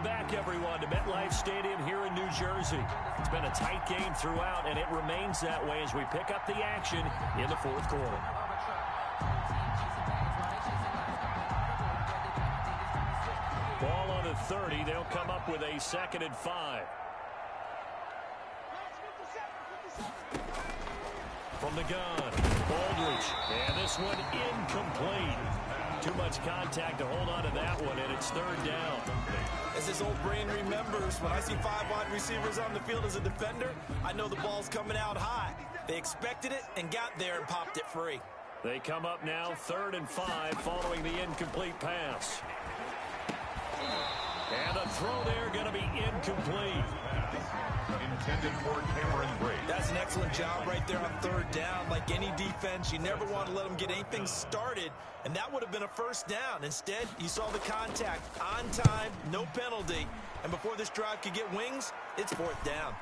back, everyone, to MetLife Stadium here in New Jersey. It's been a tight game throughout, and it remains that way as we pick up the action in the fourth quarter. Ball on the 30. They'll come up with a 2nd and 5. From the gun, Aldridge, and this one incomplete. Too much contact to hold on to that one, and it's 3rd down. As this old brain remembers, when I see 5 wide receivers on the field as a defender, I know the ball's coming out high. They expected it and got there and popped it free. They come up now 3rd and 5 following the incomplete pass. And the throw there going to be incomplete. Intended for Cameron Brate. That's an excellent job right there on 3rd down. Like any defense, you never want to let them get anything started, and that would have been a 1st down. Instead, you saw the contact on time, no penalty, and before this drive could get wings, it's 4th down.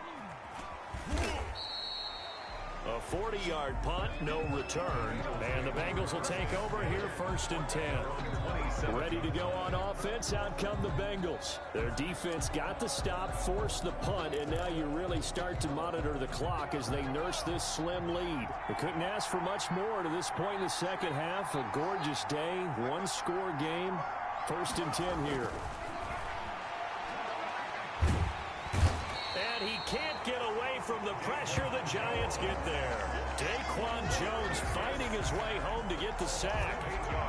A 40-yard punt, no return, and the Bengals will take over here 1st and 10. Ready to go on offense, out come the Bengals. Their defense got the stop, forced the punt, and now you really start to monitor the clock as they nurse this slim lead. They couldn't ask for much more to this point in the second half. A gorgeous day, one-score game, 1st and 10 here. And he can't get away from the pressure. The Giants get there. Daquan Jones fighting his way home to get the sack.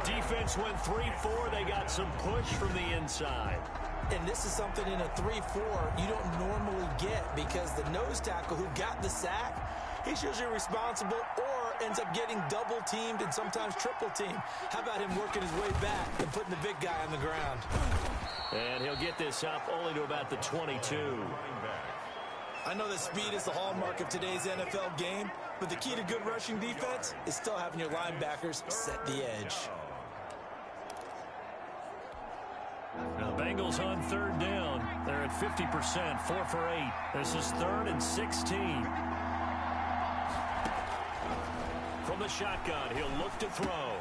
Defense went 3-4. They got some push from the inside. And this is something in a 3-4 you don't normally get, because the nose tackle who got the sack, he's usually responsible or ends up getting double-teamed and sometimes triple-teamed. How about him working his way back and putting the big guy on the ground? And he'll get this up only to about the 22. I know that speed is the hallmark of today's NFL game, but the key to good rushing defense is still having your linebackers set the edge. Now, Bengals on 3rd down. They're at 50%, 4 for 8. This is 3rd and 16. From the shotgun, he'll look to throw.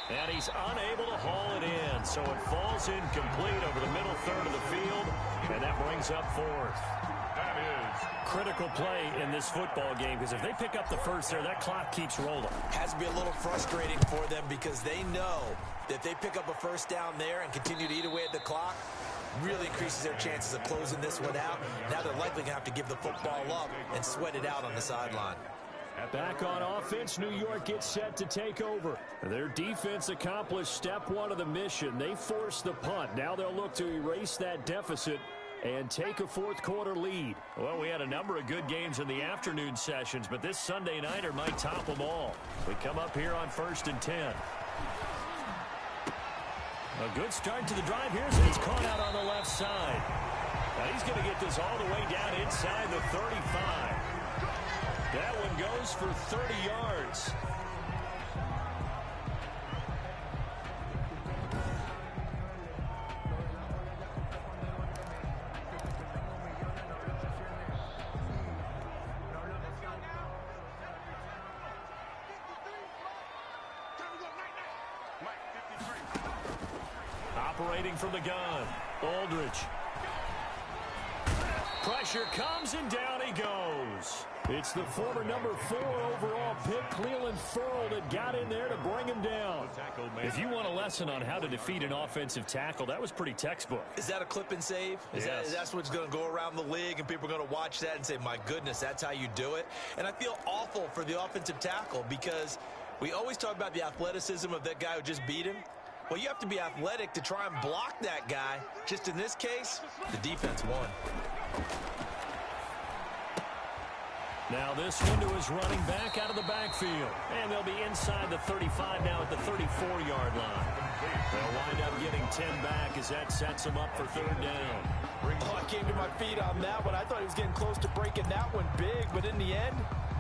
And he's unable to haul it in, so it falls incomplete over the middle third of the field, and that brings up 4th. That is critical play in this football game, because if they pick up the 1st there, that clock keeps rolling. Has to be a little frustrating for them, because they know that if they pick up a 1st down there and continue to eat away at the clock, really increases their chances of closing this one out. Now they're likely going to have to give the football up and sweat it out on the sideline. Back on offense, New York gets set to take over. Their defense accomplished step 1 of the mission. They forced the punt. Now they'll look to erase that deficit and take a 4th quarter lead. Well, we had a number of good games in the afternoon sessions, but this Sunday nighter might top them all. We come up here on 1st and 10. A good start to the drive here, so it's caught out on the left side. Now he's going to get this all the way down inside the 35. That one goes for 30 yards. Operating from the gun, Aldridge. Pressure comes, and down he goes. It's the former number 4 overall pick, Cleveland Ferrell, that got in there to bring him down. If you want a lesson on how to defeat an offensive tackle, that was pretty textbook. Is that a clip and save? Yes. That's what's going to go around the league, and people are going to watch that and say, my goodness, that's how you do it? And I feel awful for the offensive tackle, because we always talk about the athleticism of that guy who just beat him. Well, you have to be athletic to try and block that guy. Just in this case, the defense won. Now this window is running back out of the backfield. And they'll be inside the 35 now at the 34-yard line. They'll wind up getting 10 back as that sets them up for 3rd down. Oh, I came to my feet on that one. I thought he was getting close to breaking that one big, but in the end,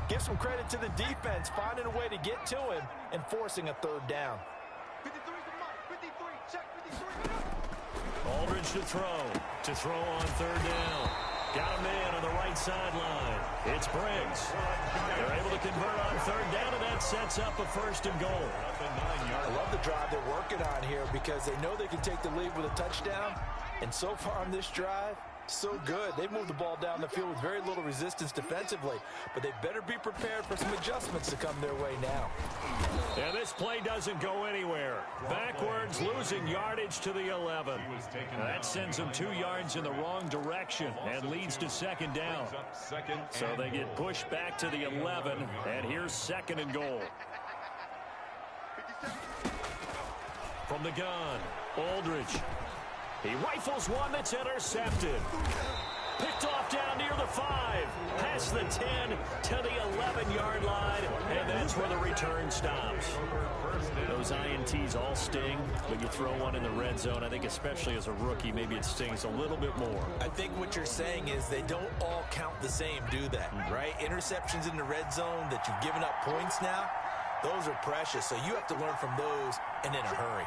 give some credit to the defense, finding a way to get to him and forcing a 3rd down. Aldridge to throw on 3rd down. Got a man on the right sideline. It's Briggs. They're able to convert on 3rd down, and that sets up a 1st and goal. I love the drive they're working on here, because they know they can take the lead with a touchdown, And so far on this drive, so good. They've moved the ball down the field with very little resistance defensively, but they better be prepared for some adjustments to come their way now. And this play doesn't go anywhere. Backwards, losing yardage to the 11. That sends them 2 yards in the wrong direction and leads to second down. So they get pushed back to the 11, and here's second and goal. From the gun, Aldridge. He rifles one that's intercepted. Picked off down near the 5. Past the 10 to the 11-yard line. And that's where the return stops. Those INTs all sting, but you throw one in the red zone. I think especially as a rookie, maybe it stings a little bit more. I think what you're saying is they don't all count the same, do they? Right? Interceptions in the red zone that you've given up points now, those are precious. So you have to learn from those and in a hurry.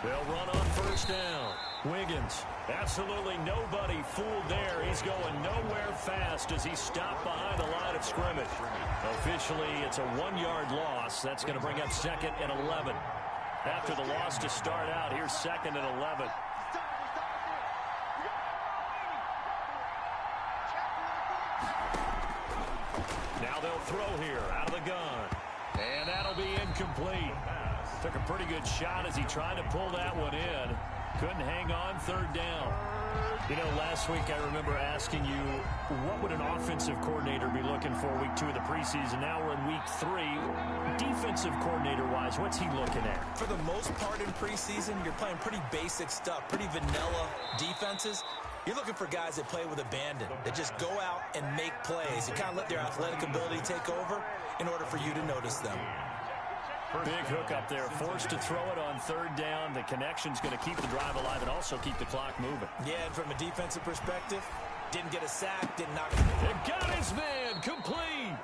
They'll run on first down. Wiggins, absolutely nobody fooled there. He's going nowhere fast as he stopped behind the line of scrimmage. Officially, it's a 1-yard loss. That's going to bring up second and 11. After the loss to start out, here's second and 11. Now they'll throw here out of the gun. And that'll be incomplete. Took a pretty good shot as he tried to pull that one in. Couldn't hang on third down. You know, last week I remember asking you, what would an offensive coordinator be looking for week 2 of the preseason? Now we're in week 3. Defensive coordinator-wise, what's he looking at? For the most part in preseason, you're playing pretty basic stuff, pretty vanilla defenses. You're looking for guys that play with abandon, that just go out and make plays. You kind of let their athletic ability take over in order for you to notice them. Big hook up there, forced to throw it on third down. The connection's going to keep the drive alive and also keep the clock moving. Yeah, and from a defensive perspective, didn't get a sack, didn't knock it. It got his man, complete.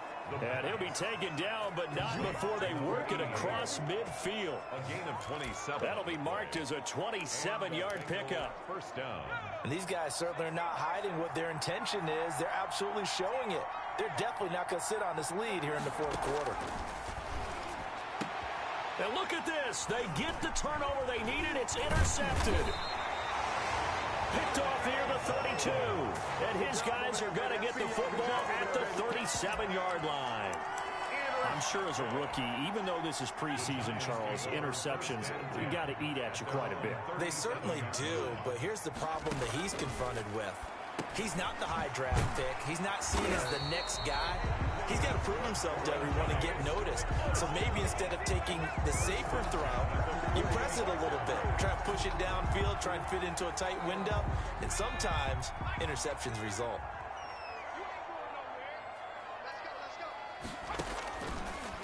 And he'll be taken down, but not before they work it across midfield. A gain of 27. That'll be marked as a 27-yard pickup. First down. And these guys certainly are not hiding what their intention is. They're absolutely showing it. They're definitely not going to sit on this lead here in the fourth quarter. And look at this. They get the turnover they needed. It's intercepted. Picked off here the 32. And his guys are going to get the football at the 37-yard line. I'm sure as a rookie, even though this is preseason, Charles, interceptions, you got to eat at you quite a bit. They certainly do, but here's the problem that he's confronted with. He's not the high draft pick. He's not seen as the next guy. He's got to prove himself to everyone and get noticed. So maybe instead of taking the safer throw, you press it a little bit. Try and push it downfield, try and fit into a tight window. And sometimes interceptions result.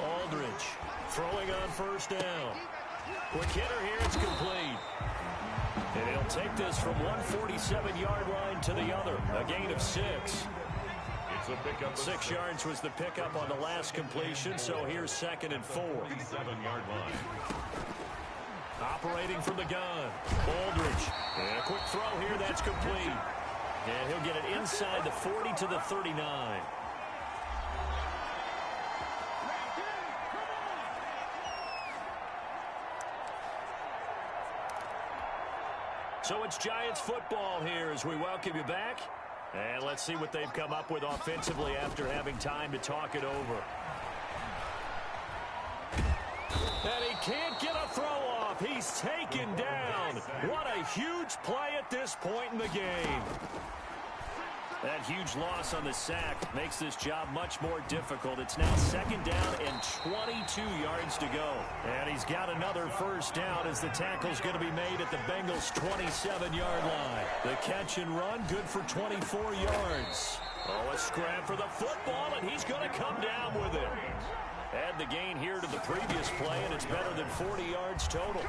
Aldridge throwing on first down. Quick hitter here, it's complete. And he'll take this from one 47-yard line to the other. A gain of 6. It's a pickup. 6 yards was the pickup on the last completion, so here's second and 4. 47-yard line. Operating from the gun. Aldridge. And a quick throw here, that's complete. And he'll get it inside the 40 to the 39. So it's Giants football here as we welcome you back. And let's see what they've come up with offensively after having time to talk it over. And he can't get a throw off. He's taken down. What a huge play at this point in the game. That huge loss on the sack makes this job much more difficult. It's now second down and 22 yards to go. And he's got another first down as the tackle's going to be made at the Bengals' 27-yard line. The catch and run, good for 24 yards. Oh, a scrap for the football, and he's going to come down with it. Add the gain here to the previous play, and it's better than 40 yards total.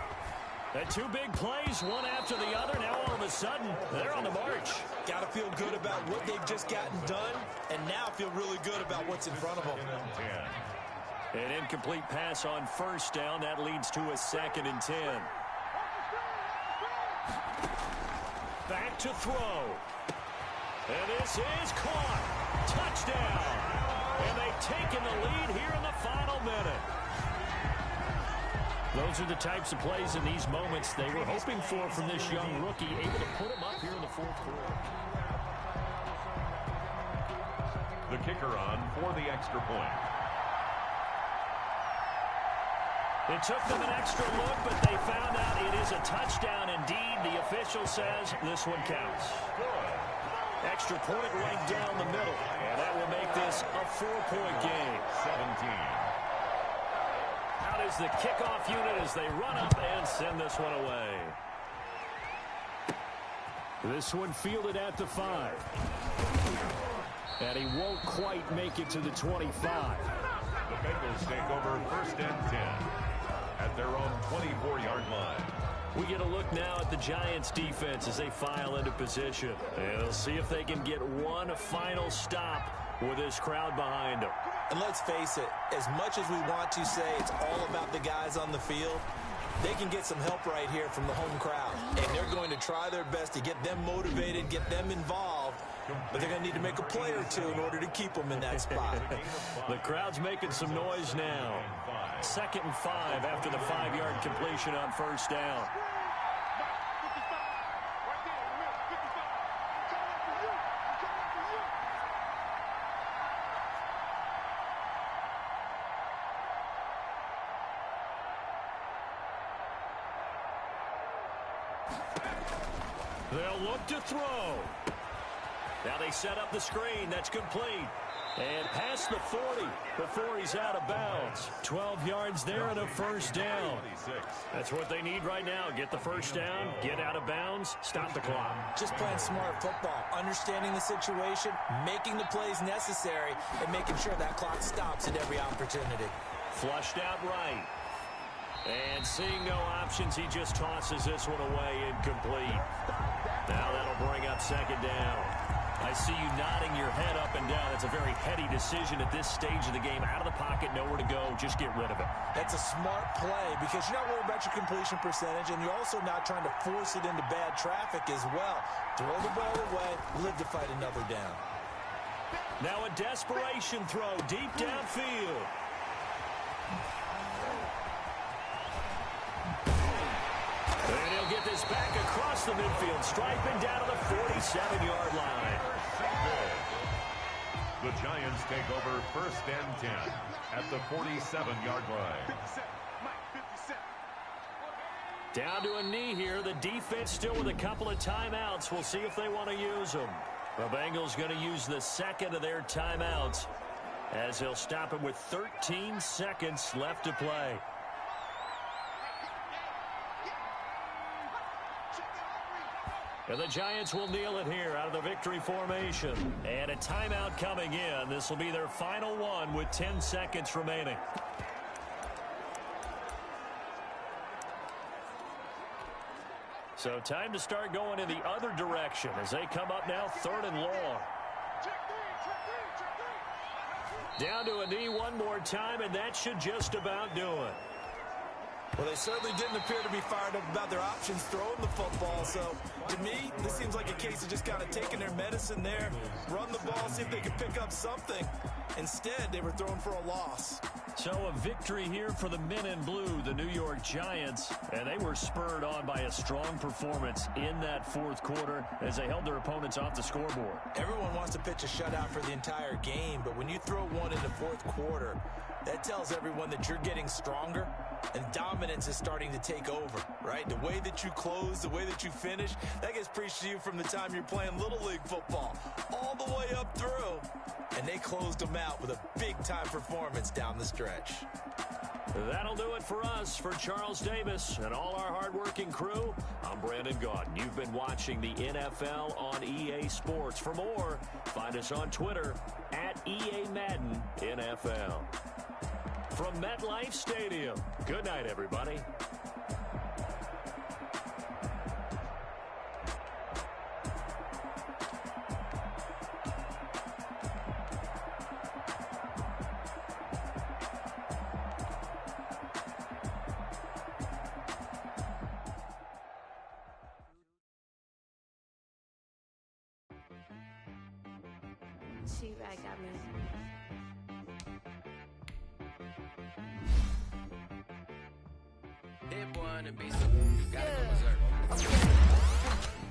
And 2 big plays, one after the other. Now all of a sudden, they're on the march. Got to feel good about what they've just gotten done, and now feel really good about what's in front of them. An incomplete pass on first down. That leads to a second and 10. Back to throw. And this is caught. Touchdown. And they've taken the lead here in the final minute. Those Those are the types of plays in these moments they were hoping for from this young rookie, able to put him up here in the fourth quarter. The kicker on for the extra point. It took them an extra look, but they found out it is a touchdown indeed. The official says this one counts. Good. Extra point right down the middle, and that will make this a 4-point game. 17. Out is the kickoff unit as they run up and send this one away. This one fielded at the 5. And he won't quite make it to the 25. The Bengals take over 1st and 10 at their own 24-yard line. We get a look now at the Giants defense as they file into position. And they'll see if they can get one final stop with this crowd behind them. And let's face it, as much as we want to say it's all about the guys on the field, they can get some help right here from the home crowd. And they're going to try their best to get them motivated, get them involved. But they're going to need to make a play or two in order to keep them in that spot. The crowd's making some noise now. 2nd and 5 after the 5-yard completion on 1st down. They'll look to throw. Now they set up the screen. That's complete. And past the 40 before he's out of bounds. 12 yards there and a 1st down. That's what they need right now. Get the 1st down, get out of bounds, stop the clock. Just playing smart football, understanding the situation, making the plays necessary, and making sure that clock stops at every opportunity. Flushed out right. And seeing no options, he just tosses this one away, incomplete. Now that'll bring up 2nd down. I see you nodding your head up and down. It's a very heady decision at this stage of the game. Out of the pocket, nowhere to go. Just get rid of it. That's a smart play because you're not worried about your completion percentage, and you're also not trying to force it into bad traffic as well. Throw the ball away, live to fight another down. Now a desperation throw deep downfield. And he'll get this back across the midfield, striping down to the 47-yard line. The Giants take over 1st and 10 at the 47-yard line. Down to a knee here. The defense still with a couple of timeouts. We'll see if they want to use them. The Bengals going to use the 2nd of their timeouts as they'll stop it with 13 seconds left to play. And the Giants will kneel it here out of the victory formation. And a timeout coming in. This will be their final one with 10 seconds remaining. So time to start going in the other direction as they come up now 3rd and long. Down to a knee one more time, and that should just about do it. Well, they certainly didn't appear to be fired up about their options throwing the football. So, to me, this seems like a case of just kind of taking their medicine there, run the ball, see if they can pick up something. Instead, they were throwing for a loss. So a victory here for the men in blue, the New York Giants, and they were spurred on by a strong performance in that 4th quarter as they held their opponents off the scoreboard. Everyone wants to pitch a shutout for the entire game, but when you throw one in the 4th quarter, that tells everyone that you're getting stronger and dominance is starting to take over, right? The way that you close, the way that you finish, that gets preached to you from the time you're playing Little League football all the way up through. And they closed them out with a big-time performance down the stretch. That'll do it for us. For Charles Davis and all our hardworking crew, I'm Brandon Gaudin. You've been watching the NFL on EA Sports. For more, find us on Twitter at EA-MADDEN NFL. From MetLife Stadium, good night, everybody. She-Rag got me. boy on the beat, so gotta go berserk. Okay.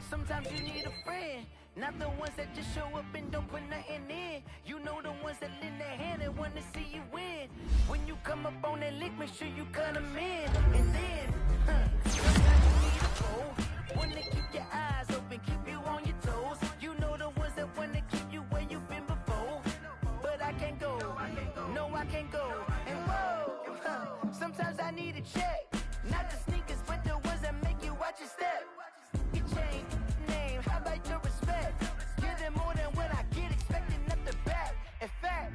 Sometimes you need a friend, not the ones that just show up and don't put nothing in. You know the ones that lend their hand and wanna see you win. When you come up on that lick, make sure you cut them in. And then, sometimes you need a foe, one to keep your eyes open, keep you on your toes. You know the ones that wanna keep you where you've been before. But I can't go, no I can't go. And whoa, sometimes I need a check, not the sneakers, but the ones that make you watch your step. Your chain, name, how about your respect? Give them more than what I get, expecting up the back. In fact,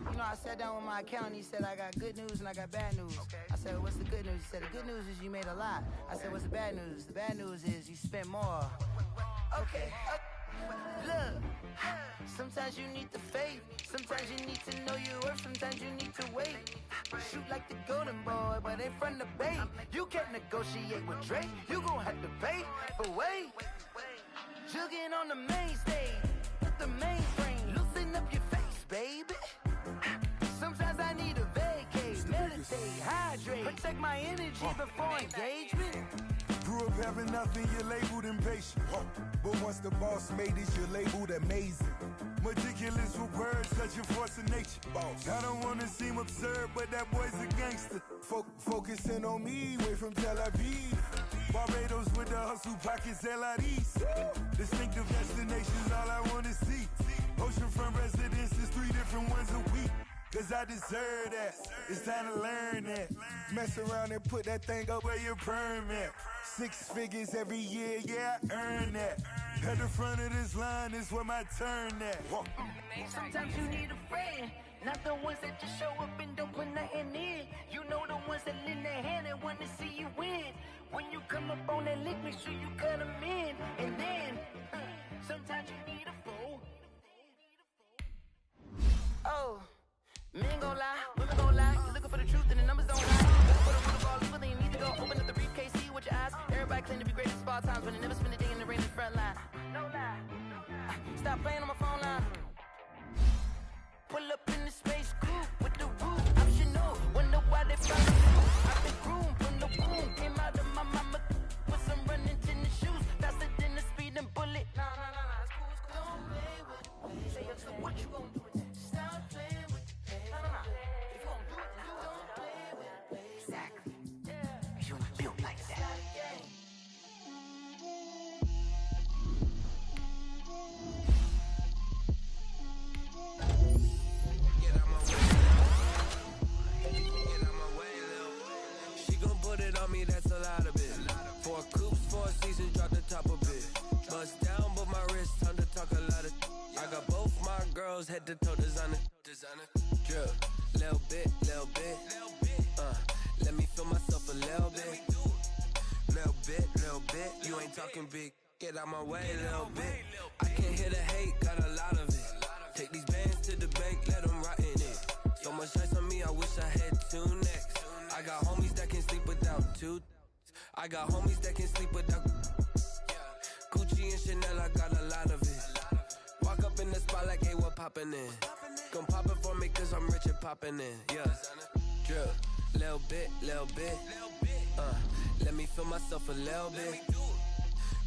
you know, I sat down with my accountant, he said I got good news and I got bad news. I said, what's the good news? He said, the good news is you made a lot. I said, what's the bad news? The bad news is you spent more. Okay, look, sometimes you need the faith, sometimes you need to know your worth, sometimes you need to wait. Shoot like the golden boy, but ain't from the bay. You can't negotiate with Drake, you gon' have to pay. But wait, jugging on the main stage, with the mainframe, loosen up your face, baby. Sometimes I need a vacate, meditate, hydrate, protect my energy before engagement. Grew up having nothing, you're labeled impatient. But once the boss made it, you're labeled amazing. Meticulous with words, such a force of nature. I don't wanna seem absurd, but that boy's a gangster. Focusing on me, way from Tel Aviv. Barbados with the hustle pockets, LIDs. Distinctive destinations, all I wanna see. Oceanfront residences, 3 different ones a week. Cause I deserve that, it's time to learn that. Mess around and put that thing up where your permit. 6 figures every year, yeah, I earn that. At the front of this line is where my turn at. Sometimes you need a friend, not the ones that just show up and don't put nothing in. You know the ones that lend their hand and wanna see you win. When you come up on that lick, make sure you cut them in. And then, sometimes you need a foe. Oh. Men gon' lie, women gon' lie. You're looking for the truth and the numbers don't lie. Looking for the root of all evil, then you need to go open up the briefcase, see with your eyes. Everybody claim to be greatest of all times, but they never spend a day in the rain in the front line. No lie. Stop playing on my phone line. Pull up in the space coupe with the roof optional. Wonder why they found the roof. I've been groomed from the womb. Came out of my mama with some running tennis shoes. Faster than the speeding bullet. Nah, it's cool, it's cool. Don't play with me. Say, so what you gon' do? Stop playing with me. If you gon' do it, you don't play with me. Exactly. You built like that. Get out my way, Lil. She gon' put it on me, that's a lot of it. 4 coops, 4 seasons, drop the top a bit. Bust down, but my wrist, time to talk a lot of. I got both my girls, head to toe designer. Drip, little bit. Let me feel myself a little bit. Little bit. You ain't talking big. Get out my way, little bit. I can hear the hate, got a lot of it. Take these bands to the bank, let them rot in it. So much ice on me, I wish I had 2 necks. I got homies that can sleep without 2. I got homies that can sleep without. Gucci and Chanel, I got a lot of it. Walk up in the spot like, hey, what poppin' in? Gon' pop it for me cause I'm rich and poppin' in, yeah. Drip, little bit. Let me feel myself a little bit.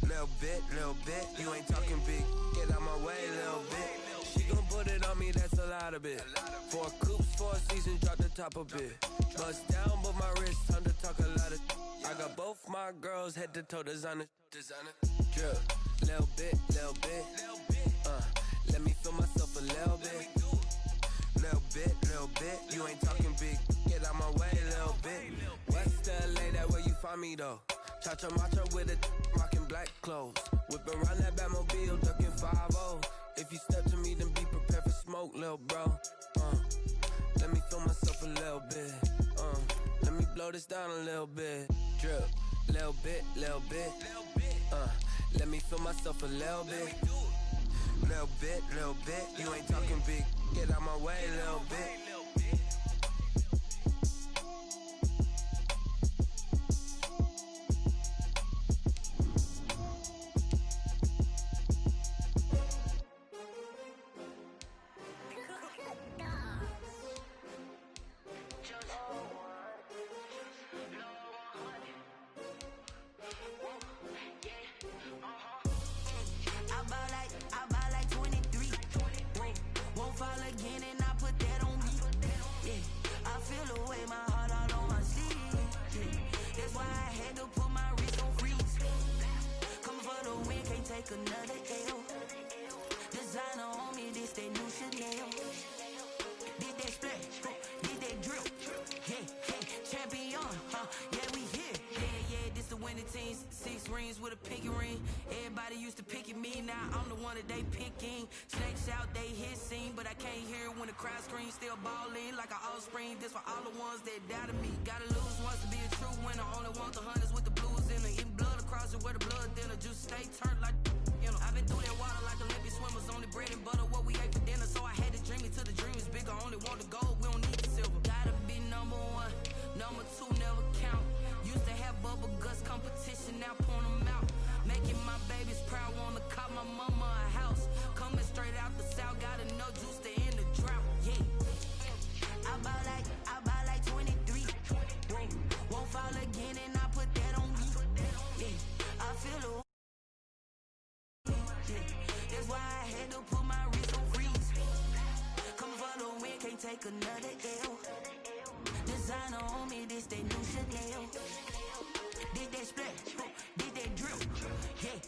Little bit. You ain't talking big. Get out my way, little bit. She gon' put it on me, that's a lot of it. 4 coops, 4 seasons, drop the top a bit. Bust down, but my wrist, time to talk a lot of. I got both my girls, head to toe designer. Drip, little bit. Let me feel myself a little bit. Little bit. You ain't talking big. Get out my way, little bit. West LA, that where you find me though. Cha-cha macha with it, rockin' black clothes. Whippin' around that Batmobile, duckin' 5-0. If you step to me, then be prepared for smoke, lil' bro. Let me feel myself a little bit. Let me blow this down a little bit. Drip, little bit. Let me feel myself a little bit. Little bit. You ain't talking big. Get out my way, little bit. 6 rings with a pinky ring. Everybody used to pick at me, now I'm the one that they picking. Snakes out, they hissing, but I can't hear when the crowd screams. Still balling like an offspring. This for all the ones that doubted me. Gotta lose once to be a true winner. Only want the hunters with the blues in it. Eating blood across it where the blood thinner. Just stay turned like, you know. I've been through that water like Olympic swimmers. Only bread and butter, what we ate for dinner. So I had to dream it till the dream is bigger. Only want the gold, we don't need the silver. Gotta be number 1, number 2 never count. Used to have bubble guts competition, now point them out. Making my babies proud, wanna cop my mama a house. Coming straight out the south, got enough juice to end the drought. Yeah, I buy like 23. Won't fall again, and I put that on me. Yeah, I feel the. Yeah, that's why I had to put my wrist on freeze. Coming for the win, can't take another L. Designer on me, this they new Chanel. Did that split, did that drill. Yeah,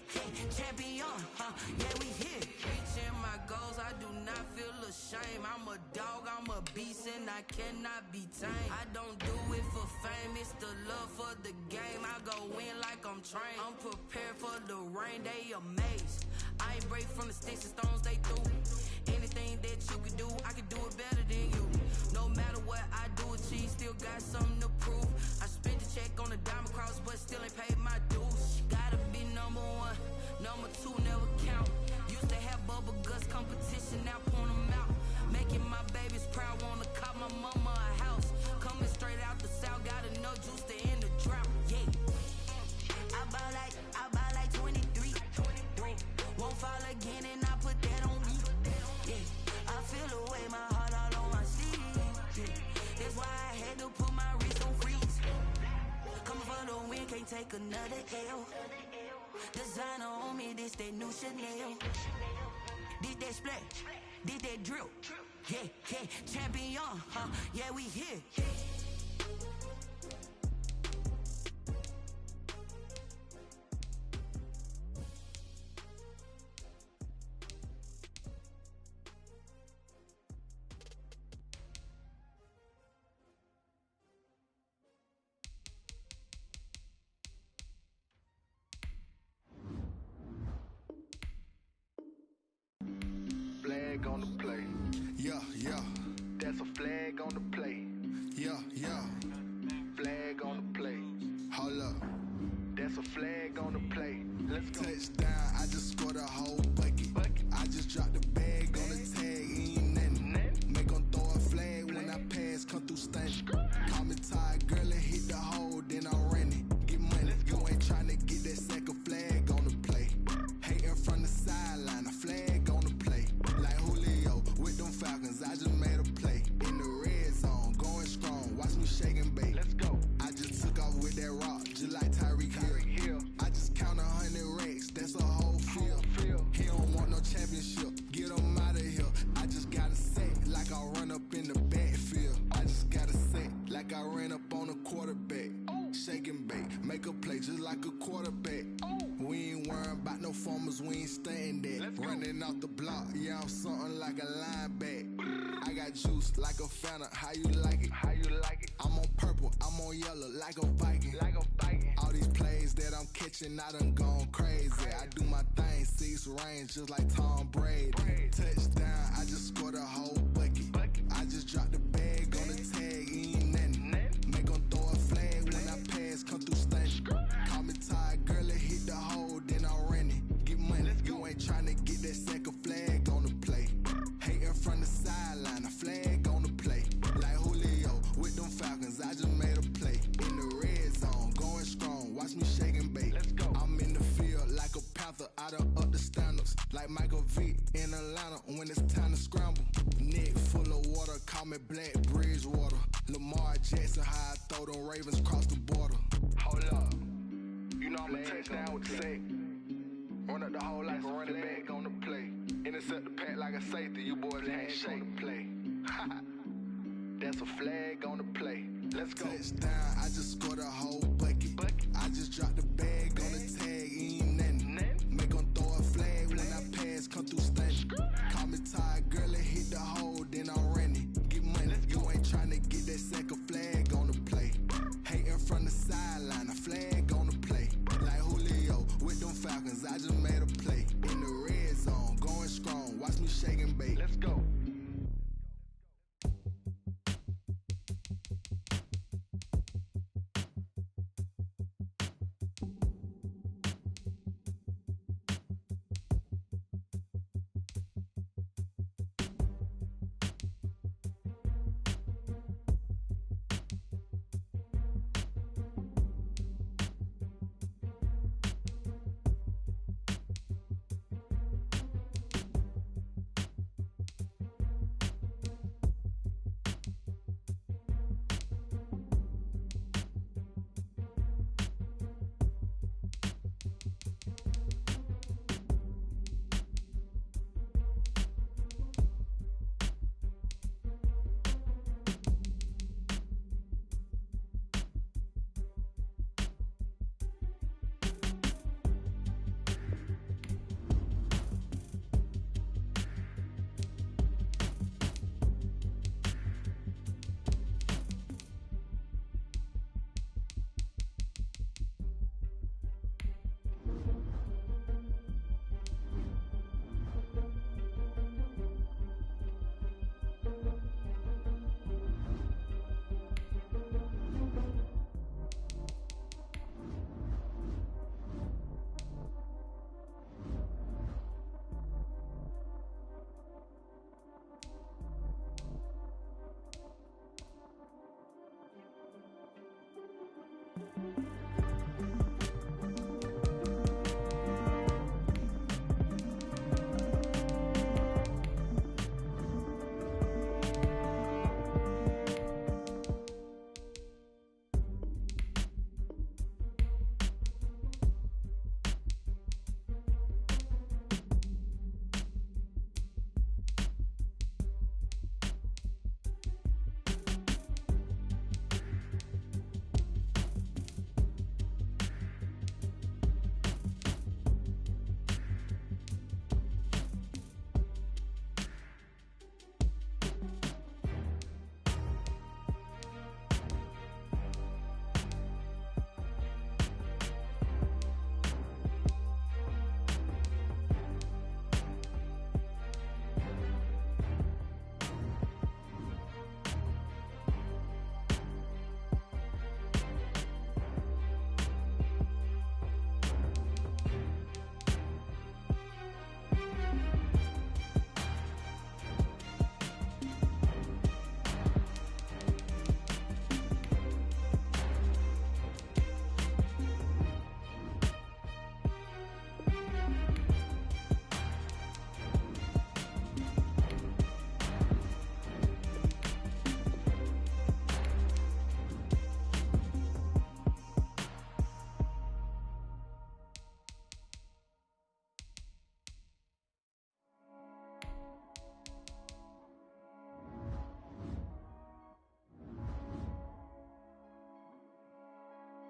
champion, yeah, we here. Reaching my goals, I do not feel ashamed. I'm a dog, I'm a beast, and I cannot be tamed. I don't do it for fame, it's the love for the game. I go in like I'm trained. I'm prepared for the rain, they amazed. I ain't break from the sticks and stones they threw. Anything that you can do, I can do it better than you. No matter what I do, achieve, still got something to prove. I spent the check on the diamond cross, but still ain't paid my dues. Gotta be number 1, number 2 never count. Used to have bubble guts competition, now point them out. Making my babies proud, wanna cop my mama a house. Coming straight out the south, got enough juice to end the drought. Yeah, I buy like 23. Won't fall again, and I put that on me. Yeah, I feel the way, my heart all on my sleeve. Yeah, that's why I had to put my wrist on freeze. Coming for the win, can't take another L. Designer on me, this that new Chanel. Did that split, did that drill. Yeah, champion, yeah, we here. Flag on the play. Yeah. That's a flag on the play. Yeah. Flag on the play. Hold up. That's a flag on the play. Let's go. Touchdown, I just scored a whole bucket. I just dropped the bag on the tag, ain't nothing. Make 'em throw a flag when I pass, come through stunning. Call me tired, girl, and hit the hole, then I'm running. Get money, you ain't tryna get that second flag on the play. Hating from the sideline, a flag on the play. Like Julio with them Falcons, I just made a play. In the red zone, going strong, watch me shake and bake. Let's go. I just took off with that rock, just like Tyreek Hill. I just count 100 racks, that's a whole field. He don't want no championship, get him out of here. I just gotta say, like I run up in the backfield. I just gotta say, like I ran up on a quarterback. Shake and bake, make a play just like a quarterback. We ain't worrying about no formers, we ain't staying that. Running off the block, yeah, I'm something like a lineback. I got juice like a Fanta, how you like it? I'm on purple, I'm on yellow, like a Viking. All these plays that I'm catching, I done gone crazy. I do my thing, 6 range, just like Tom Brady. Touchdown, I just scored a whole bucket. I just dropped the bag on the tag, ain't nothing. Make 'em throw a flag when I pass, come through stunning. Call me tired, girl, and hit the hole, then I'm running. Get money, you ain't tryna get that second flag on the play. Hating from the sideline, a flag on the play. Like Julio with them Falcons, I just made a play. In the red zone, going strong, watch me shake and bake. I'm in the field like a Panther, I done up the standards. Like Michael Vick in Atlanta when it's time to scramble. Neck full of water, call me Black Bridgewater. Lamar Jackson, how I throw them Ravens cross the border. Hold up, you know I'm a touchdown with the sack. Run up the hole like a running back on the play. Intercept the pack like a safety, you boys ain't shake the play. That's a flag on the play. Let's go. Touchdown, I just scored a whole bucket. I just dropped the bag